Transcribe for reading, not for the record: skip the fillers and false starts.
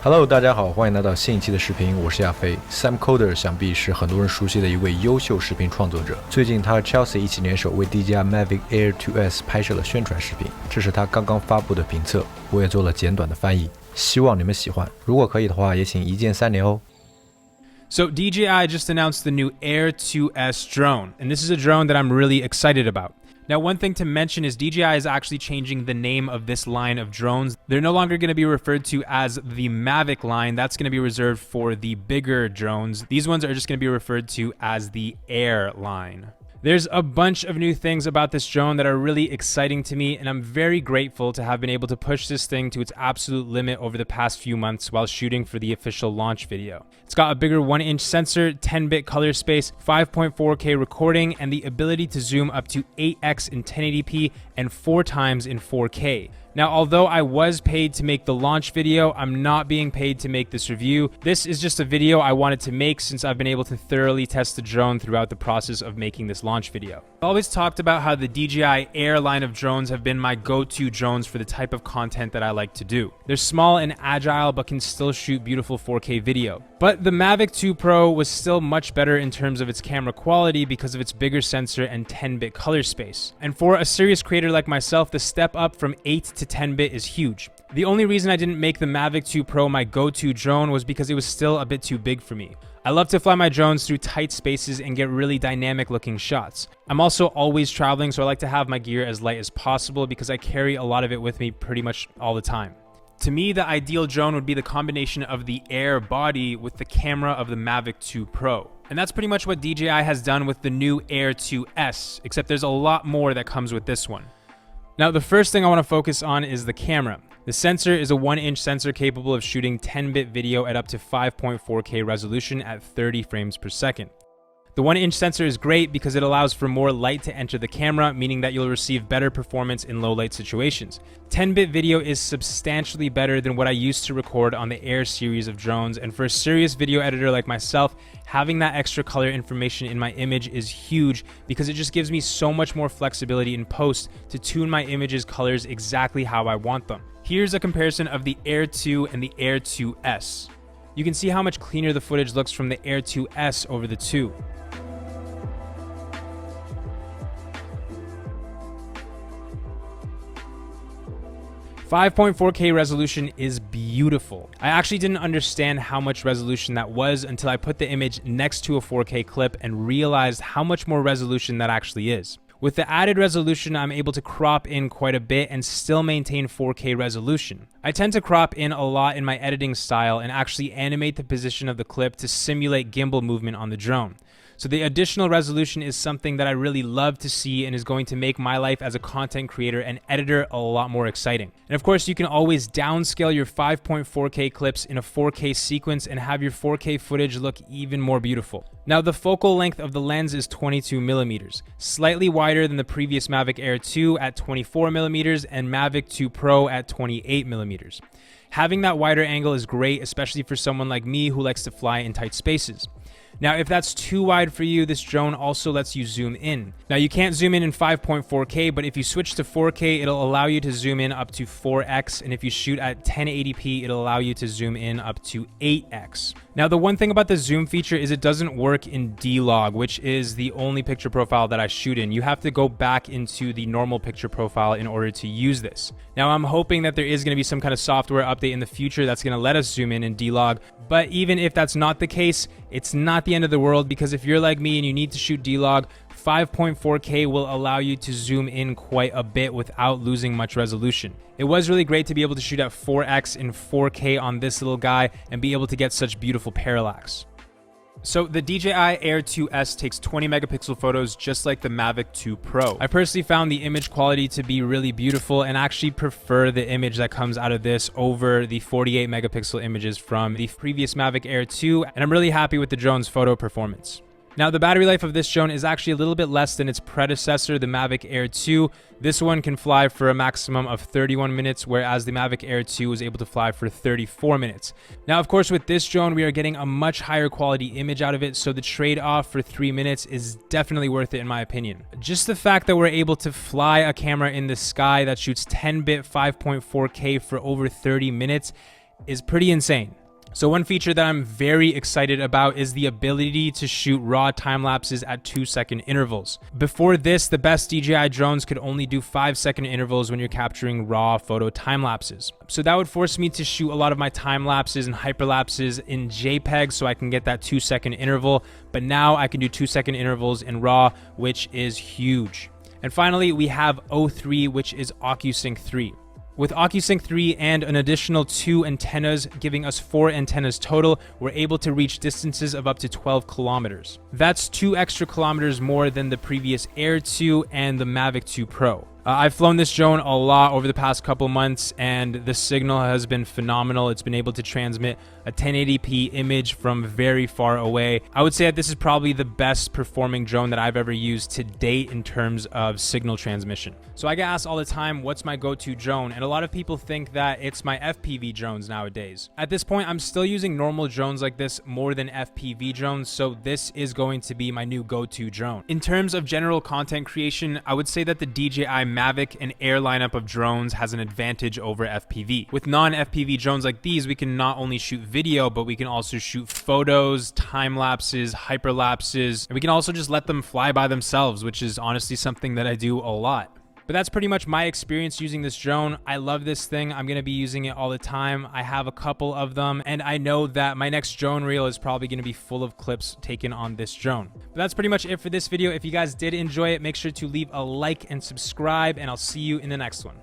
Hello， 大家好，欢迎来到新一期的视频，我是亚飞。SamKolder 想必是很多人熟悉的一位优秀视频创作者。最近他和 Chelsea 一起联手为 DJI Mavic Air 2S 拍摄了宣传视频，这是他刚刚发布的评测，我也做了简短的翻译，希望你们喜欢。如果可以的话，也请一键三连哦。So DJI just announced the new Air 2S drone, and this is a drone that I'm really excited about. Now, one thing to mention is DJI is actually changing the name of this line of drones. They're no longer going to be referred to as the Mavic line. That's going to be reserved for the bigger drones. These ones are just going to be referred to as the Air line. There's a bunch of new things about this drone that are really exciting to me, and I'm very grateful to have been able to push this thing to its absolute limit over the past few months while shooting for the official launch video. It's got a bigger 1-inch sensor, 10-bit color space, 5.4K recording, and the ability to zoom up to 8x in 1080p and 4 times in 4K. Now, although I was paid to make the launch video, I'm not being paid to make this review. This is just a video I wanted to make since I've been able to thoroughly test the drone throughout the process of making this launch video. I've always talked about how the DJI Air line of drones have been my go-to drones for the type of content that I like to do. They're small and agile, but can still shoot beautiful 4K video. But the Mavic 2 Pro was still much better in terms of its camera quality because of its bigger sensor and 10-bit color space. And for a serious creator like myself, the step up from 8 to 10-bit is huge. The only reason I didn't make the Mavic 2 Pro my go-to drone was because it was still a bit too big for me. I love to fly my drones through tight spaces and get really dynamic looking shots. I'm also always traveling, so I like to have my gear as light as possible because I carry a lot of it with me pretty much all the time. To me, the ideal drone would be the combination of the Air body with the camera of the Mavic 2 Pro. And that's pretty much what DJI has done with the new Air 2S, except there's a lot more that comes with this one. Now, the first thing I want to focus on is the camera. The sensor is a 1-inch sensor capable of shooting 10-bit video at up to 5.4K resolution at 30 frames per second. The 1-inch sensor is great because it allows for more light to enter the camera, meaning that you'll receive better performance in low light situations. 10-bit video is substantially better than what I used to record on the Air series of drones, and for a serious video editor like myself, having that extra color information in my image is huge because it just gives me so much more flexibility in post to tune my image's colors exactly how I want them. Here's a comparison of the Air 2 and the Air 2S. You can see how much cleaner the footage looks from the Air 2S over the 2. .4K resolution is beautiful. I actually didn't understand how much resolution that was until I put the image next to a 4K clip and realized how much more resolution that actually is. With the added resolution, I'm able to crop in quite a bit and still maintain 4K resolution. I tend to crop in a lot in my editing style and actually animate the position of the clip to simulate gimbal movement on the drone. So the additional resolution is something that I really love to see and is going to make my life as a content creator and editor a lot more exciting. And of course, you can always downscale your 5.4K clips in a 4K sequence and have your 4K footage look even more beautiful. Now, the focal length of the lens is 22 millimeters, slightly wider than the previous Mavic Air 2 at 24 millimeters and Mavic 2 Pro at 28 millimeters. Having that wider angle is great, especially for someone like me who likes to fly in tight spaces. Now, if that's too wide for you, this drone also lets you zoom in. Now, you can't zoom in 5.4K, but if you switch to 4K, it'll allow you to zoom in up to 4x, and if you shoot at 1080p, it'll allow you to zoom in up to 8x. Now, the one thing about the zoom feature is it doesn't work in D-Log, which is the only picture profile that I shoot in. You have to go back into the normal picture profile in order to use this. Now, I'm hoping that there is going to be some kind of software update in the future that's going to let us zoom in D-Log, but even if that's not the case, it's not the end of the world because if you're like me and you need to shoot D-Log, 5.4K will allow you to zoom in quite a bit without losing much resolution. It was really great to be able to shoot at 4x in 4K on this little guy and be able to get such beautiful parallax. So the DJI Air 2S takes 20 megapixel photos just like the Mavic 2 Pro. I personally found the image quality to be really beautiful and actually prefer the image that comes out of this over the 48 megapixel images from the previous Mavic Air 2, and I'm really happy with the drone's photo performance. Now, the battery life of this drone is actually a little bit less than its predecessor, the Mavic Air 2. This one can fly for a maximum of 31 minutes, whereas the Mavic Air 2 was able to fly for 34 minutes. Now, of course, with this drone, we are getting a much higher quality image out of it, so the trade-off for 3 minutes is definitely worth it in my opinion. Just the fact that we're able to fly a camera in the sky that shoots 10-bit 5.4K for over 30 minutes is pretty insane. So one feature that I'm very excited about is the ability to shoot raw time lapses at 2-second intervals. Before this, the best DJI drones could only do 5-second intervals when you're capturing raw photo time lapses. So that would force me to shoot a lot of my time lapses and hyperlapses in JPEG so I can get that 2-second interval. But now I can do 2-second intervals in RAW, which is huge. And finally, we have O3, which is OcuSync 3. With OcuSync 3 and an additional 2 antennas, giving us 4 antennas total, we're able to reach distances of up to 12 kilometers. That's 2 extra kilometers more than the previous Air 2 and the Mavic 2 Pro. I've flown this drone a lot over the past couple months, and the signal has been phenomenal. It's been able to transmit a 1080p image from very far away. I would say that this is probably the best performing drone that I've ever used to date in terms of signal transmission. So I get asked all the time, what's my go-to drone? And a lot of people think that it's my FPV drones nowadays. At this point, I'm still using normal drones like this more than FPV drones, so this is going to be my new go-to drone. In terms of general content creation, I would say that the DJI Mavic and Air lineup of drones has an advantage over FPV. With non-FPV drones like these, we can not only shoot video, but we can also shoot photos, time lapses, hyperlapses, and we can also just let them fly by themselves, which is honestly something that I do a lot. But that's pretty much my experience using this drone. I love this thing. I'm going to be using it all the time. I have a couple of them, and I know that my next drone reel is probably going to be full of clips taken on this drone. But that's pretty much it for this video. If you guys did enjoy it, make sure to leave a like and subscribe, and I'll see you in the next one.